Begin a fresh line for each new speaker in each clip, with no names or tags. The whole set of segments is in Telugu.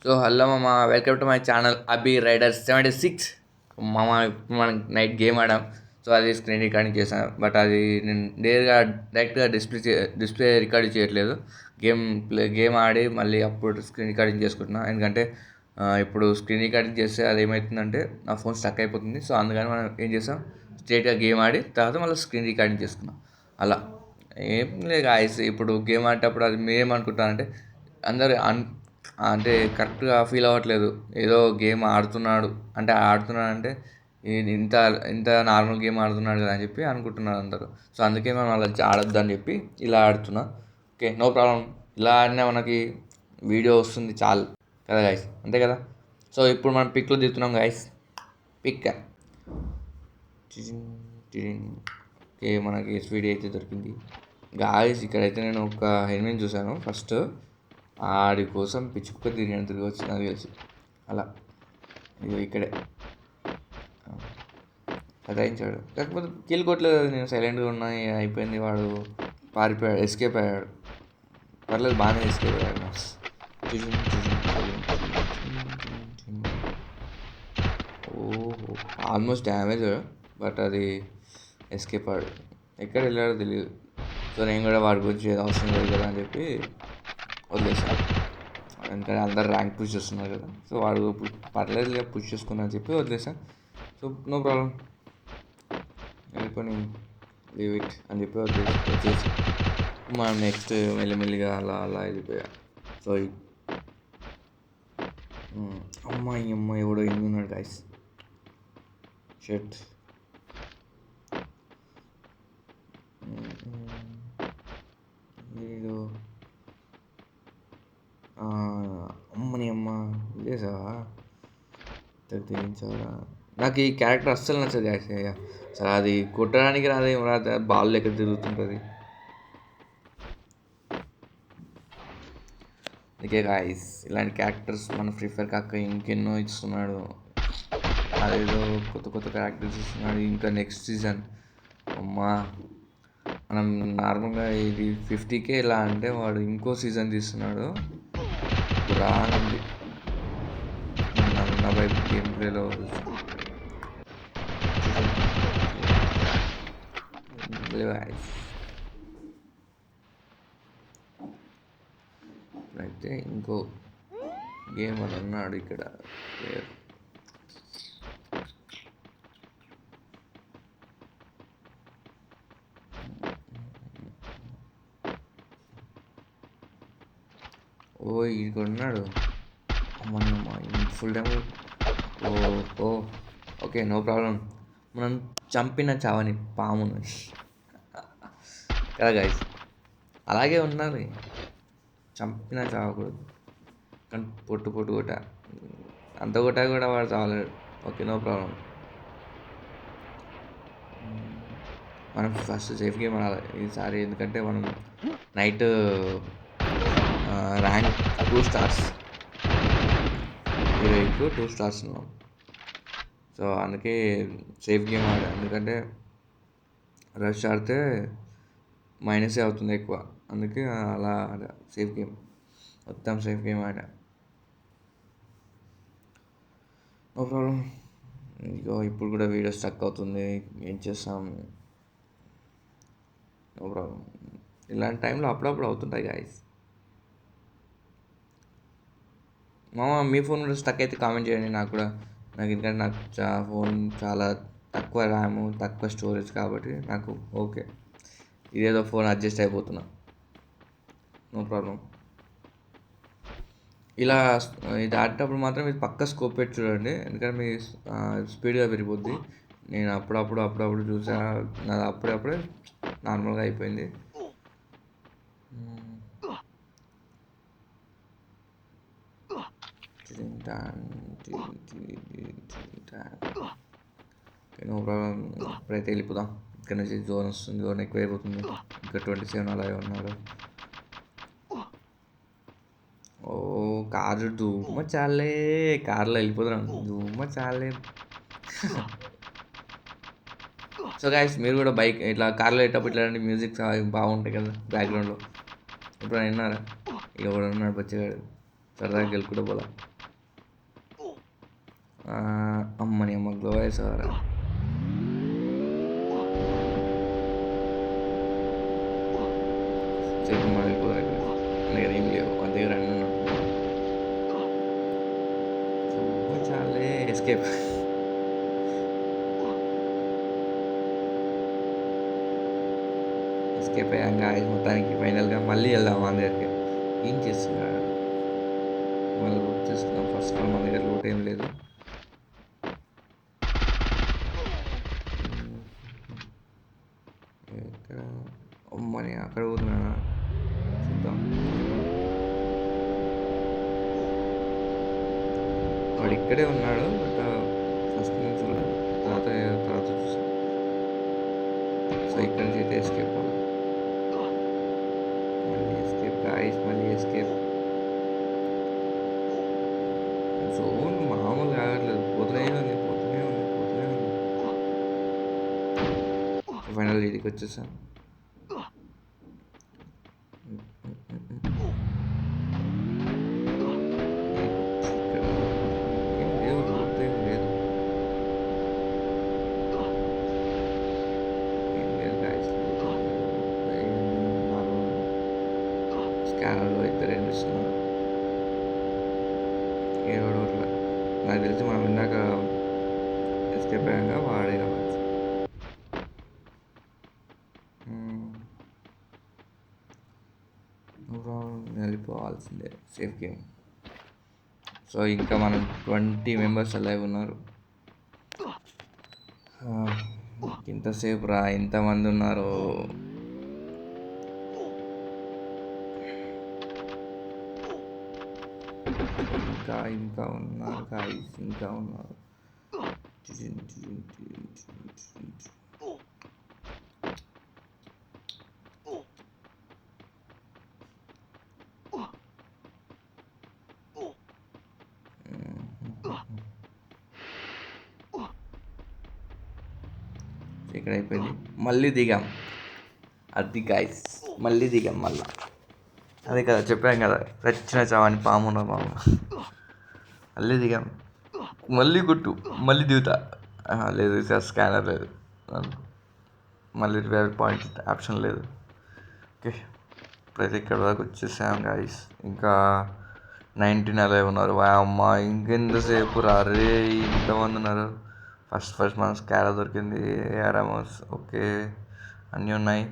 సో హలో మామ, welcome to my channel Abi rider 76. మామ ఇప్పుడు మనం నైట్ గేమ్ ఆడాం. సో అది స్క్రీన్ రికార్డింగ్ చేశాను, బట్ అది నేను నేరుగా డైరెక్ట్గా డిస్ప్లే రికార్డ్ చేయట్లేదు. గేమ్ ఆడి మళ్ళీ అప్పుడు స్క్రీన్ రికార్డింగ్ చేసుకుంటున్నాను. ఎందుకంటే ఇప్పుడు స్క్రీన్ రికార్డింగ్ చేస్తే అది ఏమవుతుందంటే నా ఫోన్ స్టక్ అయిపోతుంది. సో అందుకని మనం ఏం చేస్తాం, స్ట్రైట్గా గేమ్ ఆడి తర్వాత మళ్ళీ స్క్రీన్ రికార్డింగ్ చేసుకున్నాం. అలా ఏం లేదు గాయ్స్. ఇప్పుడు గేమ్ ఆడేటప్పుడు అది మీరేమనుకుంటారంటే అందరు అంటే కరెక్ట్గా ఫీల్ అవ్వట్లేదు. ఏదో గేమ్ ఆడుతున్నాడంటే ఇంత ఇంత నార్మల్ గేమ్ ఆడుతున్నాడు కదా అని చెప్పి అనుకుంటున్నారు అందరూ. సో అందుకే మనం అలా ఆడొద్దు అని చెప్పి ఇలా ఆడుతున్నా. Okay, no problem. ఇలా ఆడినా మనకి వీడియో వస్తుంది చాలు కదా గాయస్, అంతే కదా. సో ఇప్పుడు మనం పిక్లో దిగుతున్నాం గాయస్. పిక్ ఓకే, మనకి ఎస్విడి అయితే దొరికింది గాయస్. ఇక్కడైతే నేను ఒక ఎనిమిది చూశాను ఫస్ట్. ఆడి కోసం పిచ్చుకుక్క తిరిగి వచ్చి నాకు తెలిసి అలా ఇగో ఇక్కడే సతాయించాడు. కాకపోతే కిల్ కొట్టలేదు. నేను సైలెంట్గా ఉన్నా, అయిపోయింది. వాడు పారిపోయాడు, ఎస్కేప్ అయ్యాడు. పర్లేదు, బాగానే ఎస్కేప్ అయ్యాడు. ఓహో, ఆల్మోస్ట్ డ్యామేజ్, బట్ అది ఎస్కేప్ అయ్యాడు. ఎక్కడ వెళ్ళాడో తెలియదు. సో నేను కూడా వాడి గురించి ఏదో అవసరం లేదు కదా అని చెప్పి వదిలేసాను. ఎందుకంటే అందరు ర్యాంక్ పుష్ చేస్తున్నారు కదా. సో వాడు పర్లేదు పుష్ చేసుకున్నా అని చెప్పి వదిలేసాను. సో నో ప్రాబ్లం, వెళ్ళిపోయి లీవ్ ఇట్ అని చెప్పి వచ్చేసి మనం నెక్స్ట్ మెల్లిమెల్లిగా అలా అలా వెళ్ళిపోయా. సో అమ్మాయి ఎవడో ఉన్నాడు గైస్. షర్ట్ వీడు అమ్మ ఇదేసావా తెగించావా. నాకు ఈ క్యారెక్టర్ అస్సలు నచ్చదు గాయస్. అసలు అది కొట్టడానికి రాదేం రాదు, బాల్ ఎక్కడ తిరుగుతుంటుంది. అందుకే గాయస్, ఇలాంటి క్యారెక్టర్స్ మన ఫ్రీ ఫైర్ కాక ఇంకెన్నో ఇస్తున్నాడు. అదేదో కొత్త కొత్త క్యారెక్టర్స్ ఇస్తున్నాడు. ఇంకా నెక్స్ట్ సీజన్ అమ్మా, మనం నార్మల్గా ఇది 50K ఇలా అంటే వాడు ఇంకో సీజన్ తీస్తున్నాడు. రానుంది నా వైపు గేమ్ ప్లేలో అయితే ఇంకో గేమ్ అని అన్నాడు ఇక్కడ ప్లేయర్. ఇక్కడ ఉన్నాడు. Full time. Okay, no problem. మనం చంపిన చావని పామును కదా గైస్, అలాగే ఉండాలి. చంపిన చావకూడదు, కానీ పొట్టు కొట్ట అంత కొట్టా కూడా వాడు చావలేడు. Okay, no problem. మనం ఫస్ట్ సేఫ్ గేమ్ ఆడాలి ఈసారి. ఎందుకంటే మనం నైట్ ర్యాంక్ 2 stars, 2 stars ఉన్నాం. సో అందుకే సేఫ్ గేమ్ ఆడా. ఎందుకంటే రష్ ఆడితే మైనసే అవుతుంది ఎక్కువ. అందుకే అలా ఆడా సేఫ్ గేమ్, మొత్తం సేఫ్ గేమ్ ఆడా. No problem. ఇగో ఇప్పుడు కూడా వీడియో స్టక్ అవుతుంది, ఏం చేస్తాం. నో ప్రాబ్లం, ఇలాంటి టైంలో అప్పుడప్పుడు అవుతుంటాయి గాయస్. మీ ఫోన్ కూడా స్టక్ అయితే కామెంట్ చేయండి నాకు ఎందుకంటే నాకు ఫోన్ చాలా తక్కువ ర్యామ్, తక్కువ స్టోరేజ్ కాబట్టి నాకు ఓకే, ఇదేదో ఫోన్ అడ్జస్ట్ అయిపోతున్నా. No problem. ఇలా ఇది ఆడేటప్పుడు మాత్రం ఇది పక్క స్కోప్ పెట్టి చూడండి, ఎందుకంటే మీ స్పీడ్గా పెరిగిపోద్ది. నేను అప్పుడప్పుడు చూసా, నాది అప్పుడే నార్మల్గా అయిపోయింది. No problem. ఇప్పుడైతే వెళ్ళిపోదాం. ఇక్కడ నుంచి జోన్ వస్తుంది, జోన్ ఎక్కువ అయిపోతుంది. ఇంకా 27 అలాగే ఉన్నాడు. కారు ధూమ చాలే, కార్లో వెళ్ళిపోతున్నాం, ధూమ చాలే. సో గాయస్, మీరు కూడా బైక్ ఇట్లా కార్లో వెళ్ళేటప్పుడు ఇట్లాంటి మ్యూజిక్ బాగుంటాయి కదా బ్యాక్గ్రౌండ్లో. ఇప్పుడు విన్నారా? ఇక కూడా ఉన్నాడు బచ్చగాడు, సరదాగా గెలుకుంటూ పోలా. అమ్మని అమ్మ గ్లో వేసేవారా. చెప్పు మన వెళ్ళిపోదాం. దగ్గర ఏం లేవు, మన దగ్గర అన్నీ ఉన్నట్టు. చాలే ఎస్కేప్. ఎస్కేప్ అయ్యాం గాయస్ మొత్తానికి. ఫైనల్గా మళ్ళీ వెళ్దాం మన దగ్గరికి. ఏం చేస్తున్నాడు మళ్ళీ లూట్ చేసుకున్నాం. ఫస్ట్ మన దగ్గర లూట్ ఏం లేదు. ఇక్కడ అమ్మని అక్కడ పోతున్నాడా చూద్దాం. వాడు ఇక్కడే ఉన్నాడు, బట్ ఫస్ట్ నుంచి చూడలేదు, తర్వాత చూసాం. సో ఇక్కడ నుంచి అయితే ఎస్కేప్ అవ్వాలి. మళ్ళీ ఎస్కేప్ గాయస్, మళ్ళీ ఎస్కేప్. జోన్ మామూలుగా ఆగట్లేదు, పోతూనే ఉంది. ఫైనల్ ఇదికి వచ్చేసాం. ఇక్కడ ఏం లేవు, లూట్ ఏం లేదు. స్కానర్లో ఇద్దరు ఎండిస్తున్నారు. ఏడోడు నాకు తెలిసి మనం ఇందాక ఎస్కేప్ అయ్యాక వాడే కావచ్చు. వెళ్ళిపోవాల్సిందే, సేఫ్ గేమ్. సో ఇంకా మనం 20 మెంబర్స్ అలైవ్ ఉన్నారు. ఇంతసేపు రా, ఇంతమంది ఉన్నారు. ఇంకా ఉన్నారు గాయ్స్, ఇంకా ఉన్నారు. ఇక్కడ అయిపోయింది. మళ్ళీ దిగాం. అది గాయ్స్, మళ్ళీ దిగాం మళ్ళీ. అదే కదా చెప్పాం కదా, రచ్చిన చావని పామున పాము. మళ్ళీ దిగాం, మళ్ళీ కొట్టు, మళ్ళీ దిగుతా. లేదు సార్, స్కానర్ లేదు, మళ్ళీ రివైవ్ పాయింట్ ఆప్షన్ లేదు. ఓకే, ఇప్పుడైతే ఇక్కడ వరకు వచ్చేసాం గాయస్. ఇంకా 19 అలైవ్ ఉన్నారు. అమ్మ ఇంకెంతసేపు రా రే, ఇంతమంది ఉన్నారు. ఫస్ట్ మన స్కానర్ దొరికింది. ఆరామోస్ ఓకే, అన్నీ ఉన్నాయి.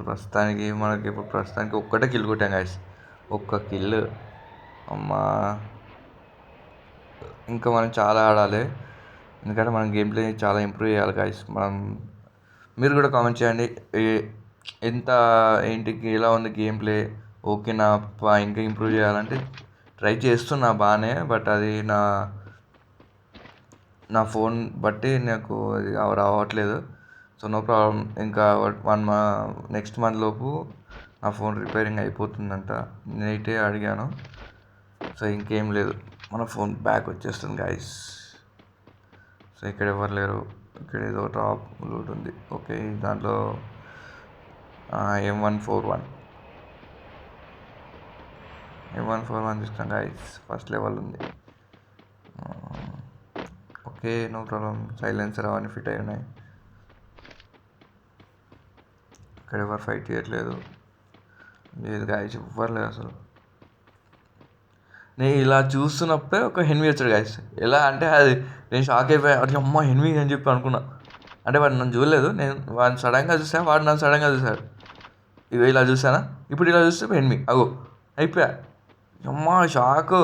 ప్రస్తుతానికి మనకి ఇప్పుడు ఒక్కటే కిల్ కొట్టాం గాయస్, ఒక్క కిల్. అమ్మా, ఇంకా మనం చాలా ఆడాలి, ఎందుకంటే మనం గేమ్ ప్లే చాలా ఇంప్రూవ్ చేయాలి గాయస్. మీరు కూడా కామెంట్ చేయండి, ఎంత ఏంటికి ఎలా ఉంది గేమ్ ప్లే, ఓకేనా, ఇంకా ఇంప్రూవ్ చేయాలంటే ట్రై చేస్తున్నా బాగానే. బట్ అది నా ఫోన్ బట్టి నాకు అది రావట్లేదు. So no problem. ఇంకా నెక్స్ట్ మంత్ లోపు నా ఫోన్ రిపేరింగ్ అయిపోతుందంట. నేనైతే అడిగాను. సో ఇంకేం లేదు, మన ఫోన్ బ్యాక్ వచ్చేస్తుంది గాయస్. సో ఇక్కడ ఎవరు లేరు. ఇక్కడ ఏదో టాప్ లూట్ ఉంది. ఓకే, దాంట్లో M141 తీసుకున్నాం గాయస్. ఫస్ట్ లెవెల్ ఉంది. Okay, no problem. సైలెన్సర్ అవన్నీ ఫిట్ అయి ఉన్నాయి. ఇక్కడ ఎవరు ఫైట్ చేయట్లేదు. లేదు గాయస్, ఎవ్వరు లేదు అసలు. నేను ఇలా చూస్తున్నప్పుడే ఒక హెన్వీ వచ్చాడు గాయస్. ఎలా అంటే అది నేను షాక్ అయిపోయా. అది అమ్మ హెన్వీ అని చెప్పి అనుకున్నా. అంటే వాడు నన్ను చూడలేదు, నేను వాడిని సడన్గా చూసాను, వాడు నన్ను సడన్గా చూశాడు. ఇగో ఇలా చూసానా, ఇప్పుడు ఇలా చూస్తే హెన్వీ. అగో అయిపోయా, అమ్మ షాకు.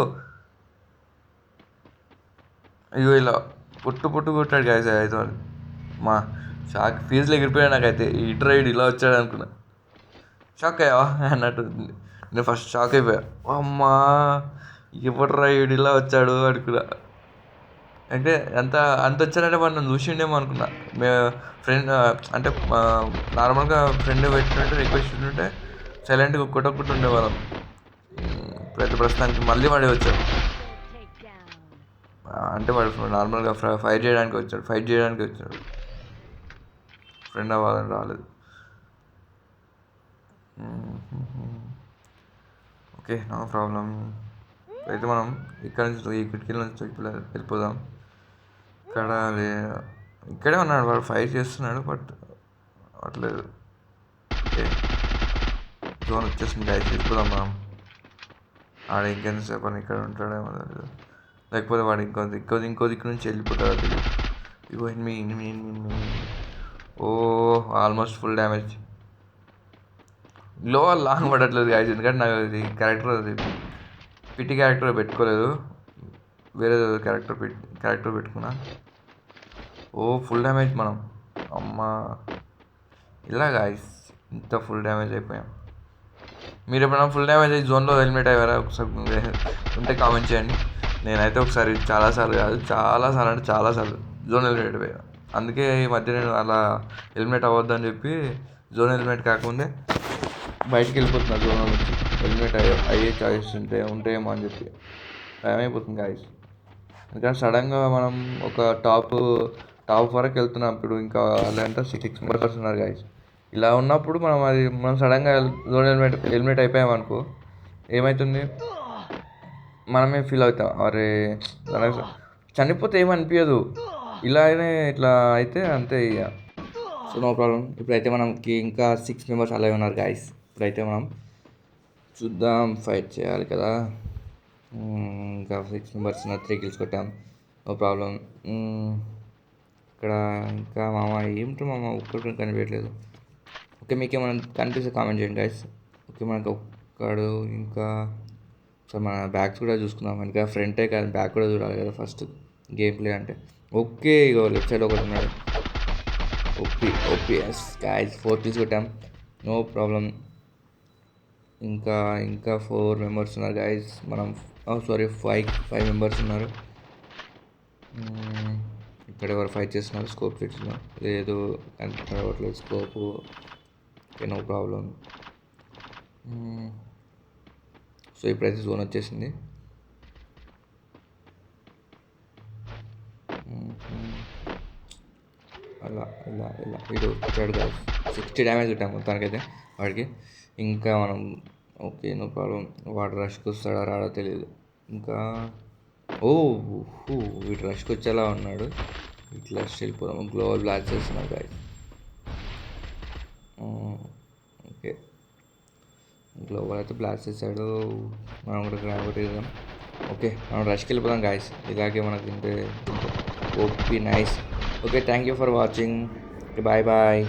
ఇగో ఇలా పొట్టు కొట్టాడు గాయస్. అయితే మా షాక్ ఫీజులో ఎగిరిపోయాడు నాకైతే. ఈ రైడ్ ఇలా వచ్చాడు అనుకున్నా. షాక్ అయ్యావా అన్నట్టు. నేను ఫస్ట్ షాక్ అయిపోయా. అమ్మా, ఎవడు రైడ్ ఇలా వచ్చాడు అనుకున్నా. అంటే అంత వచ్చాడంటే వాడు నన్ను చూసిండేమో అనుకున్నా. ఫ్రెండ్ అంటే నార్మల్గా ఫ్రెండ్ పెట్టినట్టు రిక్వెస్ట్ ఉంటే సైలెంట్గా కొట్టకుండా ఉండేవాళ్ళం. ఇప్పుడైతే ప్రస్తుతానికి మళ్ళీ వాడే వచ్చాడు. అంటే వాడు నార్మల్గా ఫైట్ చేయడానికి వచ్చాడు. ఫ్రెండ్ అవ్వాలని రాలేదు. Okay, no problem. అయితే మనం ఇక్కడ నుంచి ఈ కిటికీల నుంచి వెళ్ళిపోదాం. ఇక్కడ ఇక్కడే ఉన్నాడు వాడు, ఫైట్ చేస్తున్నాడు బట్ అట్లేదు. ఓకే, జోన్ వచ్చేసింది గైస్, వెళ్ళిపోదాం మనం. ఆడ ఇంకెంతసేపు అని ఇక్కడ ఉంటాడేమో, లేకపోతే వాడు ఇంకో దిక్కు నుంచి వెళ్ళిపోతాడు. తెలియదు. ఇగో ఎనిమి. ఓ ఆల్మోస్ట్ ఫుల్ డ్యామేజ్. లో లాంగ్ పడట్లేదు గాయస్, ఎందుకంటే నాకు అది క్యారెక్టర్, అది పిటి క్యారెక్టర్ పెట్టుకోలేదు, వేరే క్యారెక్టర్ పెట్టుకున్నా. ఓ ఫుల్ డ్యామేజ్ మనం, అమ్మా ఇలా గాయస్ ఇంత ఫుల్ డ్యామేజ్ అయిపోయాం. మీరు ఎప్పుడైనా ఫుల్ డ్యామేజ్ అయ్యి జోన్లో హెల్మెట్ అయ్యారా? ఒకసారి ఉంటే కామెంట్ చేయండి. నేనైతే ఒకసారి చాలాసార్లు జోన్ హెల్మెట్ అయిపోయాను. అందుకే ఈ మధ్య నేను అలా హెల్మెట్ అవ్వద్దని చెప్పి జోన్ హెల్మెట్ కాకముందే బయటికి వెళ్ళిపోతున్నా జోన్ నుంచి. హెల్మెట్ అయ్యే ఛాయిస్ ఉంటాయేమో అని చెప్పి భయం అయిపోతుంది గాయస్. ఎందుకంటే సడన్గా మనం ఒక టాప్ వరకు వెళ్తున్నాం. ఇప్పుడు ఇంకా అలాంటి 6 మెంబర్స్ ఉన్నారు గాయస్. ఇలా ఉన్నప్పుడు మనం సడన్గా జోన్ హెల్మెట్ అయిపోయామనుకో ఏమవుతుంది, మనమే ఫీల్ అవుతాం, అరే చనిపోతే ఏమనిపించదు, ఇట్లా అయితే అంతే ఇక. So no problem. ఇప్పుడైతే మనకి ఇంకా 6 మెంబర్స్ అలాగే ఉన్నారు గాయస్. ఇప్పుడైతే మనం చూద్దాం, ఫైట్ చేయాలి కదా. ఇంకా 6 మెంబర్స్ ఉన్నారు, 3 kills కొట్టాం, నో ప్రాబ్లం. ఇక్కడ ఇంకా ఏమిటో ఒక్కడికి కనిపించట్లేదు. ఓకే, మీకేమైనా కనిపిస్తే కామెంట్ చేయండి గైస్. ఓకే, మనకు ఒక్కడు ఇంకా. సో మన బ్యాక్స్ కూడా చూసుకుందాం, ఇంకా ఫ్రంటే కాదు బ్యాక్ కూడా చూడాలి కదా ఫస్ట్ గేమ్ ప్లే అంటే. ఓకే, ఇగో లెఫ్ట్ సైడ్ ఒకటి ఉన్నాడు. ఓపీ ఎస్ గైస్, 4 kills కొట్టాం, నో ప్రాబ్లం. ఇంకా 4 మెంబర్స్ ఉన్నారు గైస్. మనం 5 మెంబర్స్ ఉన్నారు. ఇక్కడ ఎవరు ఫైట్ చేస్తున్నారు? స్కోప్ పెట్టుకున్నారు, లేదు కనపడట్లేదు scope. Okay, no problem. So ఇప్పుడైతే జోన్ వచ్చేసింది. అలా వీడు వచ్చాడు కదా, 60 డ్యామేజ్ కొట్టాము మొత్తానికైతే వాడికి. ఇంకా మనం ఓకే, నో ప్రాబ్లం. వాడు రష్కి వస్తాడా రాడో తెలియదు. ఇంకా వీడు రష్కి వచ్చేలా ఉన్నాడు. ఇట్లా వెళ్ళిపోదాం. గ్లోబల్ బ్లాస్ట్ చేస్తున్నాడు గాయస్. ఓకే, గ్లోబల్ అయితే బ్లాస్ట్ చేశాడు, మనం కూడా గ్రాబ్ కొట్టేద్దాం. ఓకే, మనం రష్కి వెళ్ళిపోదాం గాయస్. ఇలాగే మనకి తింటే OP nice. Okay, thank you for watching. Bye.